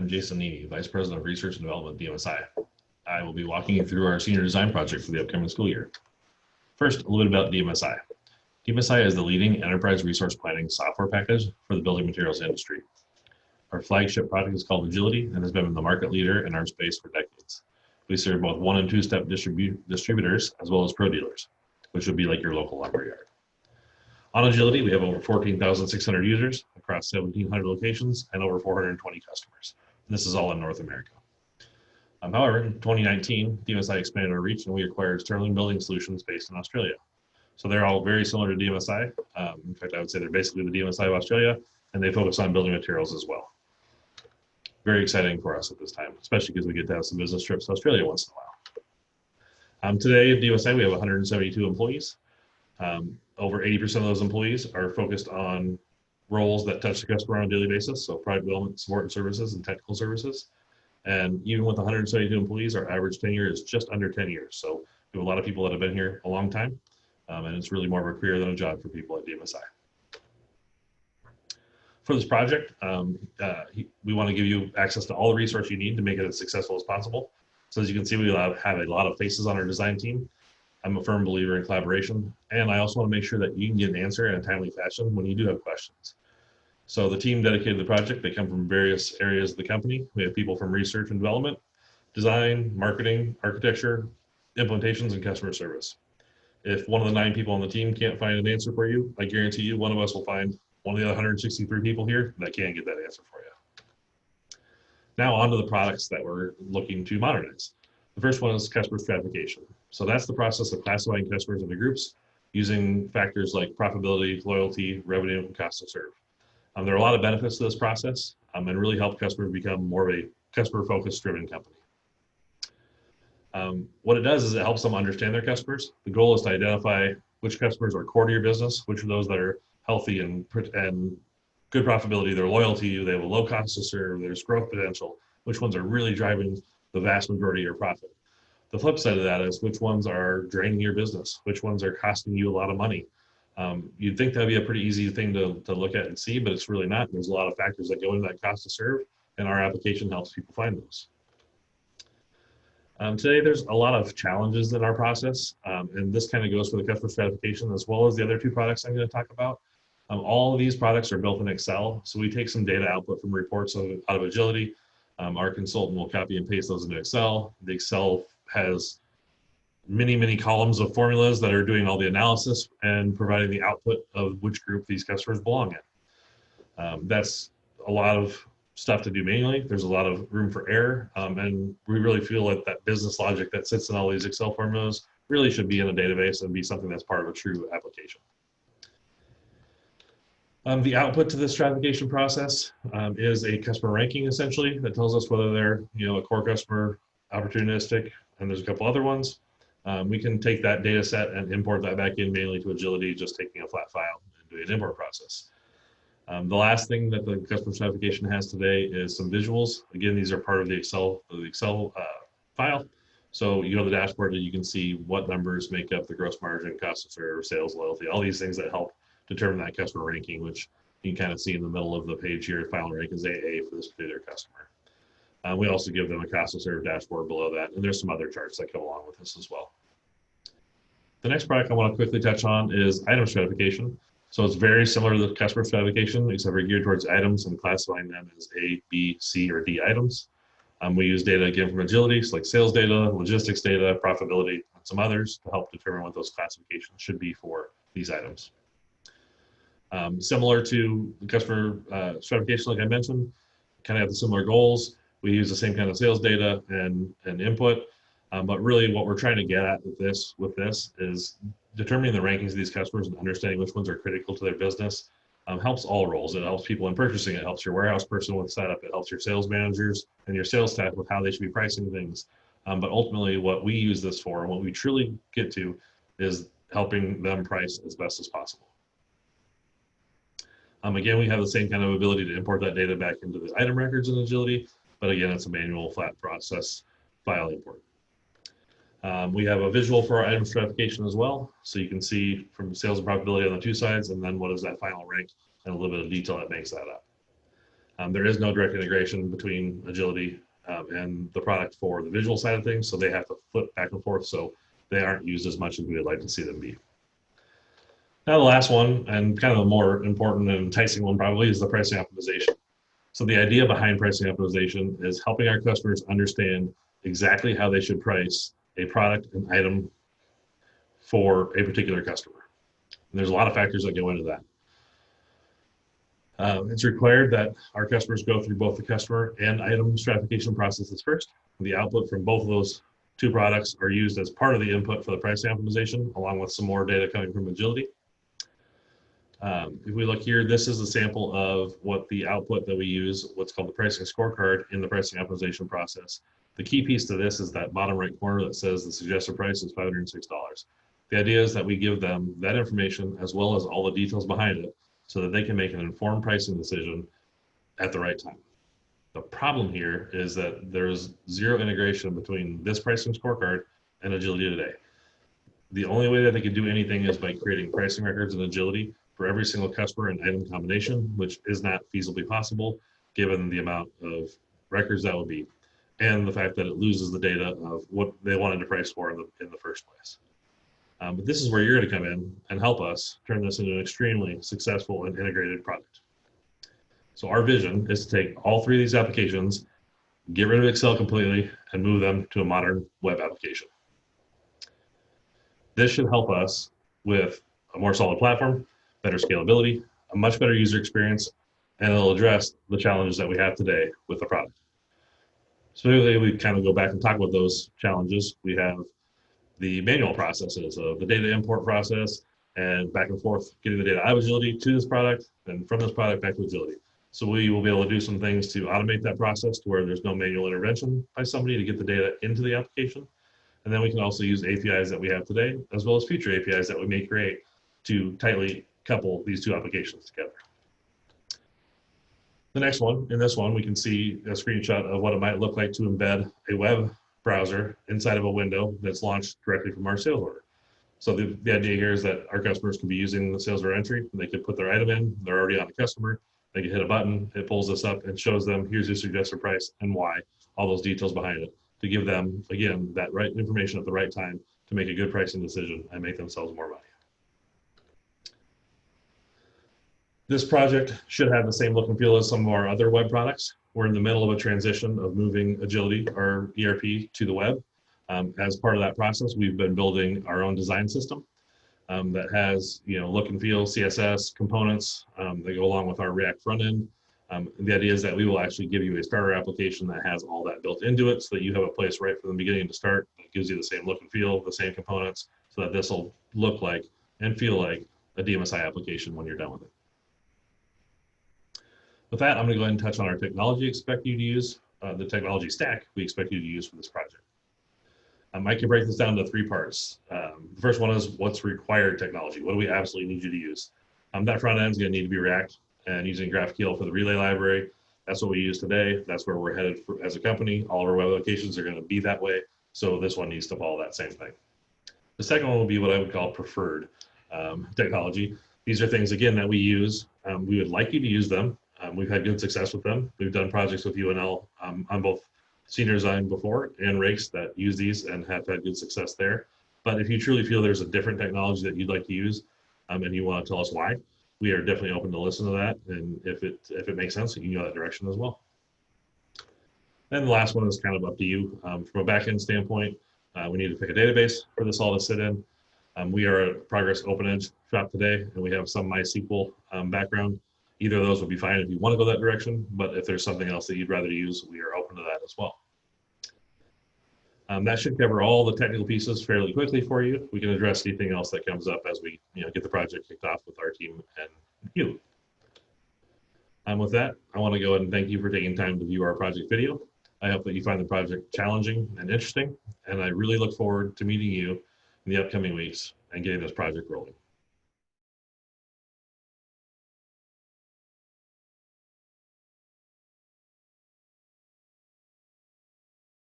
I'm Jason Needy, Vice President of Research and Development at DMSi. I will be walking you through our senior design project for the upcoming school year. First, a little bit about DMSi. DMSi is the leading enterprise resource planning software package for the building materials industry. Our flagship product is called Agility and has been the market leader in our space for decades. We serve both 1- and 2-step distributors as well as pro dealers, which would be like your local lumberyard. On Agility, we have over 14,600 users across 1,700 locations and over 420 customers. And this is all in North America. However, in 2019, DMSi expanded our reach and we acquired Sterling Building Solutions based in Australia. So they're all very similar to DMSi. In fact, I would say they're basically the DMSi of Australia, and they focus on building materials as well. Very exciting for us at this time, especially because we get to have some business trips to Australia once in a while. Today at DMSi, we have 172 employees. Over 80% of those employees are focused on roles that touch the customer on a daily basis, so product development, support and services, and technical services. And even with 172 employees, our average tenure is just under 10 years. So we have a lot of people that have been here a long time, and it's really more of a career than a job for people at DMSi. For this project, we want to give you access to all the resources you need to make it as successful as possible. So as you can see, we have a lot of faces on our design team. I'm a firm believer in collaboration, and I also want to make sure that you can get an answer in a timely fashion when you do have questions. So the team dedicated to the project, they come from various areas of the company. We have people from research and development, design, marketing, architecture, implementations, and customer service. If one of the 9 people on the team can't find an answer for you, I guarantee you one of us will find one of the other 163 people here that can get that answer for you. Now on to the products that we're looking to modernize. The first one is customer stratification. So that's the process of classifying customers into groups using factors like profitability, loyalty, revenue, and cost to serve. There are a lot of benefits to this process and really help customers become more of a customer-focused driven company. What it does is it helps them understand their customers. The goal is to identify which customers are core to your business, which are those that are healthy and good profitability, they're loyal to you, they have a low cost to serve, there's growth potential, which ones are really driving the vast majority of your profit. The flip side of that is which ones are draining your business, which ones are costing you a lot of money. You'd think that'd be a pretty easy thing to look at and see, but it's really not. There's a lot of factors that go into that cost to serve, and our application helps people find those. Today, there's a lot of challenges in our process, and this kind of goes for the customer stratification as well as the other 2 products I'm going to talk about. All of these products are built in Excel, so we take some data output from reports out of Agility. Our consultant will copy and paste those into Excel. The Excel has many columns of formulas that are doing all the analysis and providing the output of which group these customers belong in. That's a lot of stuff to do manually. There's a lot of room for error, and we really feel like that business logic that sits in all these Excel formulas really should be in a database and be something that's part of a true application. The output to this stratification process is a customer ranking, essentially, that tells us whether they're a core customer, opportunistic, and there's a couple other ones. We can take that data set and import that back in manually to Agility, just taking a flat file and doing an import process. The last thing that the customer stratification has today is some visuals. Again, these are part of the Excel file. So you go to the dashboard and you can see what numbers make up the gross margin, cost to serve, sales, loyalty, all these things that help determine that customer ranking, which you can kind of see in the middle of the page here. Final rank is AA for this particular customer. We also give them a cost to serve dashboard below that, and there's some other charts that come along with this as well. The next product I want to quickly touch on is item stratification. So it's very similar to the customer stratification, except for geared towards items and classifying them as A, B, C, or D items. We use data again from Agility, so like sales data, logistics data, profitability, and some others to help determine what those classifications should be for these items. Similar to the customer stratification, like I mentioned, kind of have the similar goals. We use the same kind of sales data and input, but really what we're trying to get at with this is determining the rankings of these customers and understanding which ones are critical to their business. Helps all roles. It helps people in purchasing. It helps your warehouse person with setup. It helps your sales managers and your sales staff with how they should be pricing things. But ultimately, what we use this for and what we truly get to is helping them price as best as possible. Again, we have the same kind of ability to import that data back into the item records in Agility, but again, it's a manual flat process file import. We have a visual for our item stratification as well, so you can see from sales and profitability on the 2 sides, and then what is that final rank and a little bit of detail that makes that up. There is no direct integration between Agility and the product for the visual side of things, so they have to flip back and forth, so they aren't used as much as we would like to see them be. Now the last one, and kind of the more important and enticing one probably, is the pricing optimization. So the idea behind pricing optimization is helping our customers understand exactly how they should price a product, an item for a particular customer. And there's a lot of factors that go into that. It's required that our customers go through both the customer and item stratification processes first. The output from both of those two products are used as part of the input for the pricing optimization, along with some more data coming from Agility. If we look here, this is a sample of what the output that we use, what's called the pricing scorecard in the pricing optimization process. The key piece to this is that bottom right corner that says the suggested price is $506. The idea is that we give them that information as well as all the details behind it so that they can make an informed pricing decision at the right time. The problem here is that there's zero integration between this pricing scorecard and Agility today. The only way that they could do anything is by creating pricing records in Agility for every single customer and item combination, which is not feasibly possible given the amount of records that would be, and the fact that it loses the data of what they wanted to price for in the first place. But this is where you're going to come in and help us turn this into an extremely successful and integrated product. So our vision is to take all three of these applications, get rid of Excel completely, and move them to a modern web application. This should help us with a more solid platform, better scalability, a much better user experience, and it'll address the challenges that we have today with the product. Specifically, we kind of go back and talk about those challenges. We have the manual processes of the data import process and back and forth, getting the data out of Agility to this product and from this product back to Agility. So we will be able to do some things to automate that process to where there's no manual intervention by somebody to get the data into the application. And then we can also use APIs that we have today, as well as future APIs that we may create to tightly couple these two applications together. The next one, in this one, we can see a screenshot of what it might look like to embed a web browser inside of a window that's launched directly from our sales order. So the idea here is that our customers can be using the sales order entry, and they could put their item in, they're already on the customer, they can hit a button, it pulls this up and shows them, here's your suggested price and why, all those details behind it, to give them, again, that right information at the right time to make a good pricing decision and make themselves more money. This project should have the same look and feel as some of our other web products. We're in the middle of a transition of moving Agility, our ERP, to the web. As part of that process, we've been building our own design system that has, look and feel, CSS components that go along with our React front end. The idea is that we will actually give you a starter application that has all that built into it so that you have a place right from the beginning to start that gives you the same look and feel, the same components, so that this will look like and feel like a DMSi application when you're done with it. With that, I'm going to go ahead and touch on our technology expect you to use, the technology stack we expect you to use for this project. I can break this down to three parts. The first one is what's required technology. What do we absolutely need you to use? That front end is going to need to be React and using GraphQL for the relay library. That's what we use today. That's where we're headed as a company. All of our web applications are going to be that way. So this one needs to follow that same thing. The second one will be what I would call preferred technology. These are things, again, that we use. We would like you to use them. We've had good success with them. We've done projects with UNL on both senior design before and rakes that use these and have had good success there. But if you truly feel there's a different technology that you'd like to use and you want to tell us why, we are definitely open to listen to that. And if it makes sense, you can go that direction as well. And the last one is kind of up to you. From a backend standpoint, we need to pick a database for this all to sit in. We are a Progress OpenEdge shop today, and we have some MySQL background. Either of those would be fine if you want to go that direction, but if there's something else that you'd rather use, we are open to that as well. That should cover all the technical pieces fairly quickly for you. We can address anything else that comes up as we get the project kicked off with our team and you. With that, I want to go ahead and thank you for taking time to view our project video. I hope that you find the project challenging and interesting, and I really look forward to meeting you in the upcoming weeks and getting this project rolling.